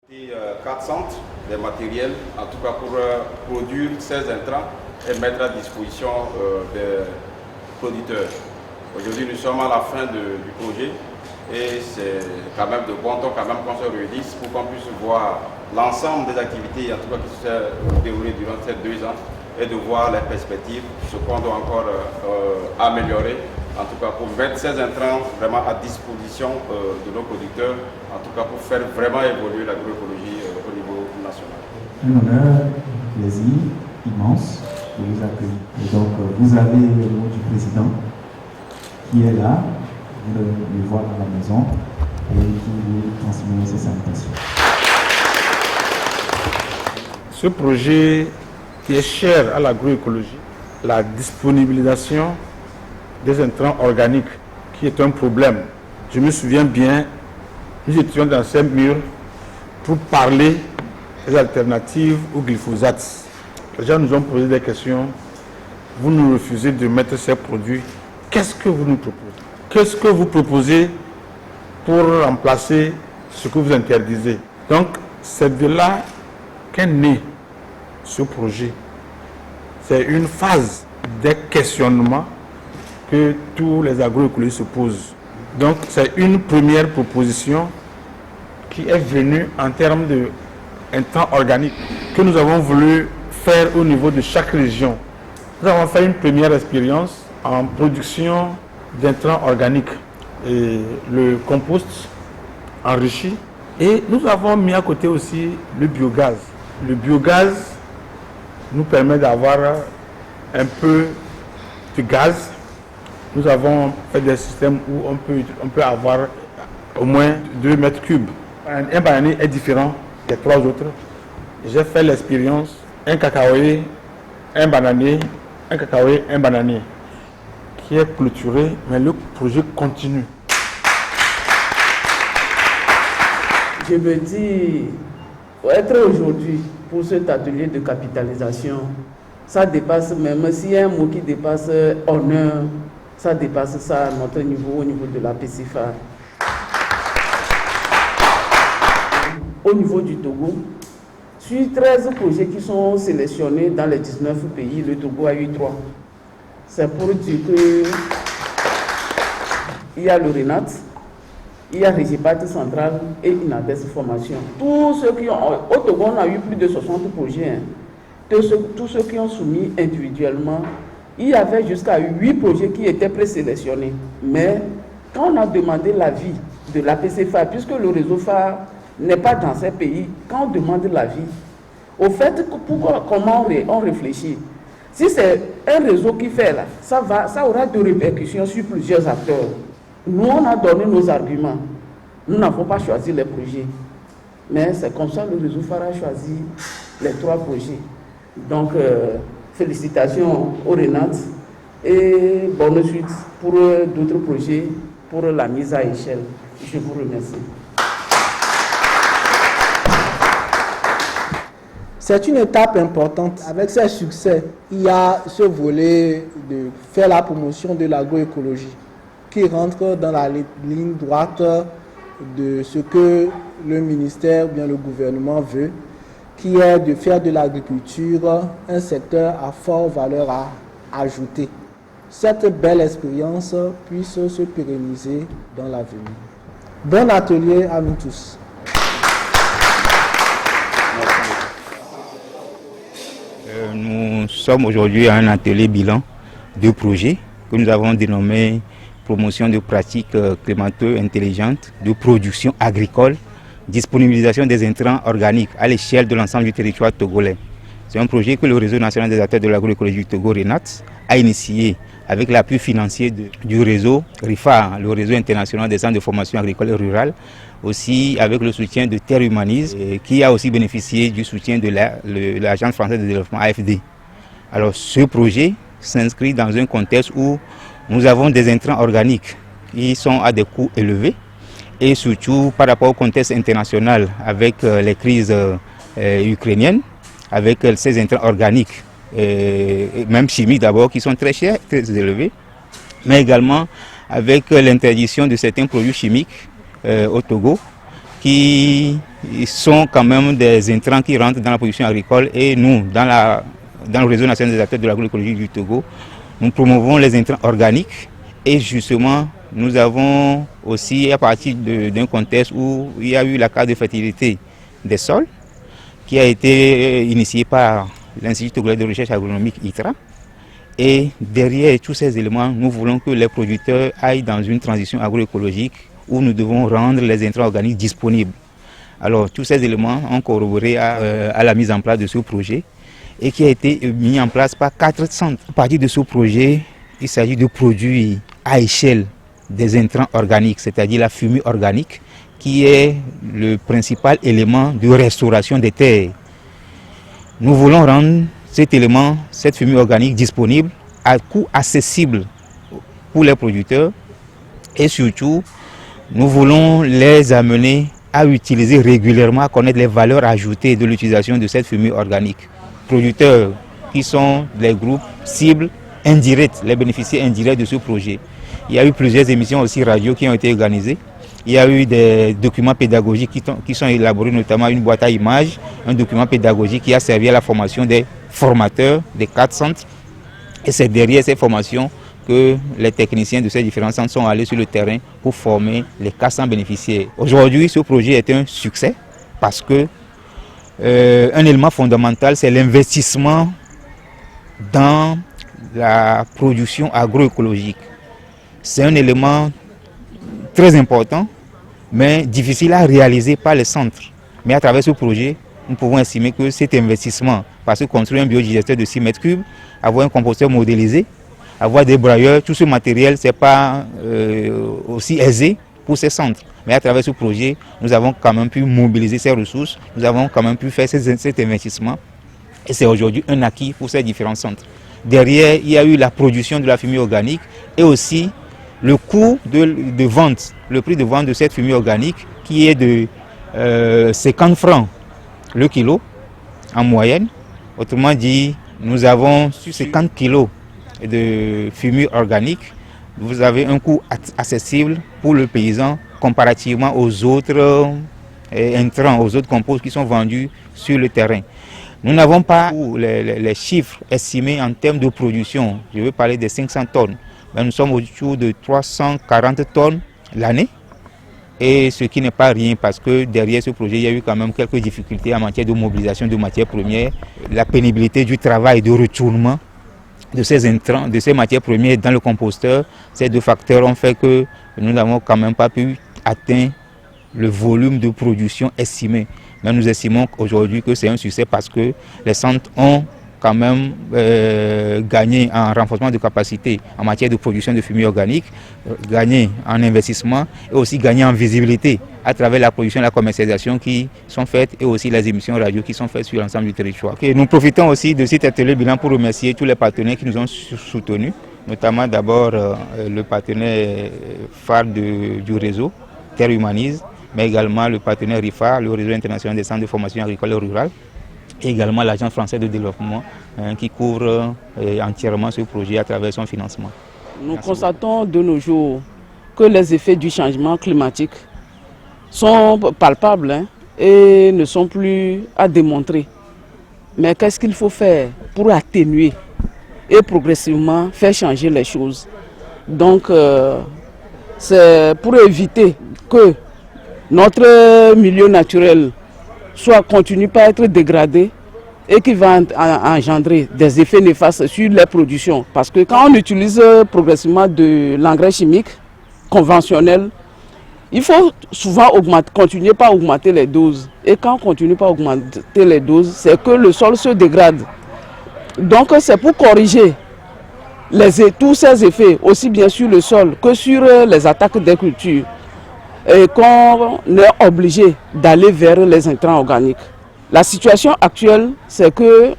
4 centres des matériels, en tout cas pour produire ces intrants et mettre à disposition des producteurs. Aujourd'hui, nous sommes à la fin du projet et c'est quand même de bon ton qu'on se réunisse pour qu'on puisse voir l'ensemble des activités, en tout cas qui se sont déroulées durant ces 2 ans, et de voir les perspectives, ce qu'on doit encore améliorer, en tout cas pour mettre ces intrants vraiment à disposition de nos producteurs, en tout cas pour faire vraiment évoluer l'agroécologie au niveau national. Un honneur, un plaisir immense de vous accueillir. Et donc vous avez le mot du président qui est là, vous le voir dans la maison et qui vous transmet ses salutations. Ce projet qui est cher à l'agroécologie, la disponibilisation des intrants organiques, qui est un problème. Je me souviens bien, nous étions dans ces murs pour parler des alternatives au glyphosate. Les gens nous ont posé des questions. Vous nous refusez de mettre ces produits. Qu'est-ce que vous nous proposez? Qu'est-ce que vous proposez pour remplacer ce que vous interdisez? Donc, c'est de là qu'est né ce projet. C'est une phase des questionnements que tous les agroécologistes se posent. Donc, c'est une première proposition qui est venue en termes d'intrants organiques que nous avons voulu faire au niveau de chaque région. Nous avons fait une première expérience en production d'intrants organiques et le compost enrichi. Et nous avons mis à côté aussi le biogaz. Le biogaz nous permet d'avoir un peu de gaz. Nous avons fait des systèmes où on peut avoir au moins 2 mètres cubes. Un bananier est différent des 3 autres. J'ai fait l'expérience, un cacaoyer, un bananier, un cacaoyer, un bananier, qui est clôturé, mais le projet continue. Je me dis, être aujourd'hui pour cet atelier de capitalisation, ça dépasse même, s'il y a un mot qui dépasse honneur, ça dépasse ça à notre niveau, au niveau de la PCFA. Au niveau du Togo, sur 13 projets qui sont sélectionnés dans les 19 pays, le Togo a eu 3. C'est pour dire qu'il y a le RENAT, il y a Régipat Central et Inades Formation. Tous ceux qui ont, au Togo, on a eu plus de 60 projets. Tous ceux qui ont soumis individuellement, il y avait jusqu'à 8 projets qui étaient présélectionnés. Mais quand on a demandé l'avis de la PCFA, puisque le réseau phare n'est pas dans ces pays, quand on demande l'avis, au fait, comment on réfléchit? Si c'est un réseau qui fait là, ça aura des répercussions sur plusieurs acteurs. Nous, on a donné nos arguments. Nous n'avons pas choisi les projets. Mais c'est comme ça que le réseau phare a choisi les 3 projets. Donc, félicitations au RENAT et bonne suite pour d'autres projets, pour la mise à échelle. Je vous remercie. C'est une étape importante. Avec ces succès, il y a ce volet de faire la promotion de l'agroécologie qui rentre dans la ligne droite de ce que le ministère, bien le gouvernement veut, qui est de faire de l'agriculture un secteur à forte valeur ajoutée. Cette belle expérience puisse se pérenniser dans l'avenir. Bon atelier à nous tous. Nous sommes aujourd'hui à un atelier bilan de projets que nous avons dénommé promotion de pratiques climato-intelligentes de production agricole, disponibilisation des intrants organiques à l'échelle de l'ensemble du territoire togolais. C'est un projet que le réseau national des acteurs de l'agroécologie du Togo, RENAT, a initié avec l'appui financier du réseau RIFA, le réseau international des centres de formation agricole et rurale, aussi avec le soutien de Terre Humanise, qui a aussi bénéficié du soutien de l'Agence française de développement AFD. Alors ce projet s'inscrit dans un contexte où nous avons des intrants organiques qui sont à des coûts élevés et surtout par rapport au contexte international avec les crises ukrainiennes, avec ces intrants organiques, et même chimiques d'abord, qui sont très chers, très élevés, mais également avec l'interdiction de certains produits chimiques au Togo, qui sont quand même des intrants qui rentrent dans la production agricole. Et nous, dans le réseau national des acteurs de l'agroécologie du Togo, nous promouvons les intrants organiques. Et justement, nous avons aussi, à partir d'un contexte où il y a eu la carte de fertilité des sols, qui a été initiée par l'Institut togolais de recherche agronomique ITRA. Et derrière tous ces éléments, nous voulons que les producteurs aillent dans une transition agroécologique où nous devons rendre les intrants organiques disponibles. Alors tous ces éléments ont corroboré à la mise en place de ce projet et qui a été mis en place par 4 centres. À partir de ce projet, il s'agit de produire à échelle des intrants organiques, c'est-à-dire la fumée organique, qui est le principal élément de restauration des terres. Nous voulons rendre cet élément, cette fumée organique disponible à coût accessible pour les producteurs et surtout, nous voulons les amener à utiliser régulièrement, à connaître les valeurs ajoutées de l'utilisation de cette fumée organique. Producteurs qui sont les groupes cibles indirects, les bénéficiaires indirects de ce projet. Il y a eu plusieurs émissions aussi radio qui ont été organisées. Il y a eu des documents pédagogiques qui sont élaborés, notamment une boîte à images, un document pédagogique qui a servi à la formation des formateurs des 4 centres. Et c'est derrière ces formations que les techniciens de ces différents centres sont allés sur le terrain pour former les 400 bénéficiaires. Aujourd'hui, ce projet est un succès parce que un élément fondamental, c'est l'investissement dans la production agroécologique. C'est un élément très important, mais difficile à réaliser par les centres. Mais à travers ce projet, nous pouvons estimer que cet investissement, parce que construire un biodigesteur de 6 mètres cubes, avoir un composteur modélisé, avoir des brailleurs, tout ce matériel, ce n'est pas aussi aisé pour ces centres. Mais à travers ce projet, nous avons quand même pu mobiliser ces ressources, nous avons quand même pu faire cet investissement. Et c'est aujourd'hui un acquis pour ces différents centres. Derrière, il y a eu la production de la fumée organique et aussi le coût de vente, le prix de vente de cette fumée organique qui est de 50 francs le kilo en moyenne. Autrement dit, nous avons sur 50 kilos de fumée organique, vous avez un coût accessible pour le paysan comparativement aux autres intrants, aux autres composés qui sont vendus sur le terrain. Nous n'avons pas les chiffres estimés en termes de production. Je veux parler des 500 tonnes. Mais nous sommes autour de 340 tonnes l'année. Et ce qui n'est pas rien parce que derrière ce projet, il y a eu quand même quelques difficultés en matière de mobilisation de matières premières. La pénibilité du travail de retournement de ces intrants, de ces matières premières dans le composteur, ces 2 facteurs ont fait que nous n'avons quand même pas pu atteindre le volume de production estimé. Mais nous estimons aujourd'hui que c'est un succès parce que les centres ont quand même gagné en renforcement de capacité en matière de production de fumée organique, gagné en investissement et aussi gagné en visibilité à travers la production et la commercialisation qui sont faites et aussi les émissions radio qui sont faites sur l'ensemble du territoire. Et nous profitons aussi de cet atelier bilan pour remercier tous les partenaires qui nous ont soutenus, notamment d'abord le partenaire phare du réseau, Terre Humanise, mais également le partenaire RIFA, le réseau international des centres de formation agricole et rurale, et également l'Agence française de développement qui couvre entièrement ce projet à travers son financement. Nous constatons de nos jours que les effets du changement climatique sont palpables et ne sont plus à démontrer. Mais qu'est-ce qu'il faut faire pour atténuer et progressivement faire changer les choses? Donc c'est pour éviter que notre milieu naturel continue pas à être dégradé et qui va engendrer des effets néfastes sur les productions. Parce que quand on utilise progressivement de l'engrais chimique conventionnel, il faut souvent continuer par augmenter les doses. Et quand on continue par augmenter les doses, c'est que le sol se dégrade. Donc c'est pour corriger tous ces effets, aussi bien sur le sol que sur les attaques des cultures, et qu'on est obligé d'aller vers les intrants organiques. La situation actuelle, c'est que,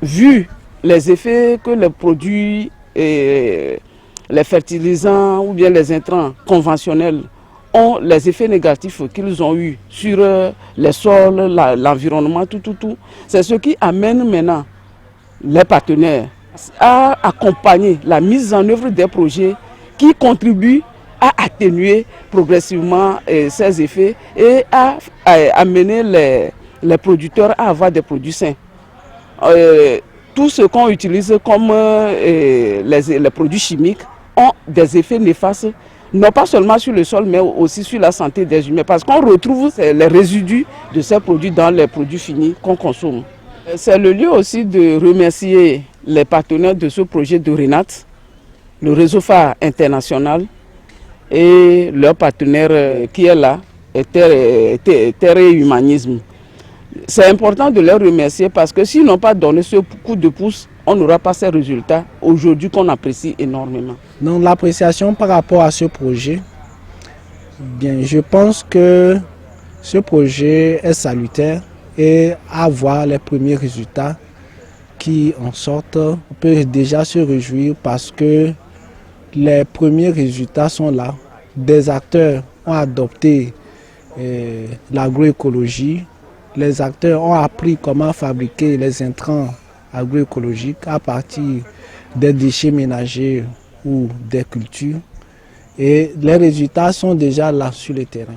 vu les effets que les produits, les fertilisants ou bien les intrants conventionnels ont, les effets négatifs qu'ils ont eus sur les sols, l'environnement, tout, c'est ce qui amène maintenant les partenaires à accompagner la mise en œuvre des projets qui contribuent à atténuer progressivement ces effets et à amener les producteurs à avoir des produits sains. Tout ce qu'on utilise comme les produits chimiques ont des effets néfastes, non pas seulement sur le sol, mais aussi sur la santé des humains, parce qu'on retrouve les résidus de ces produits dans les produits finis qu'on consomme. C'est le lieu aussi de remercier les partenaires de ce projet de RENAT, le réseau phare international, et leur partenaire qui est là, Terre et Humanisme. C'est important de les remercier parce que s'ils n'ont pas donné ce coup de pouce, on n'aura pas ces résultats aujourd'hui qu'on apprécie énormément. Donc l'appréciation par rapport à ce projet, bien, je pense que ce projet est salutaire et à voir les premiers résultats qui en sortent, on peut déjà se réjouir parce que les premiers résultats sont là. Des acteurs ont adopté l'agroécologie. Les acteurs ont appris comment fabriquer les intrants agroécologiques à partir des déchets ménagers ou des cultures. Et les résultats sont déjà là sur le terrain.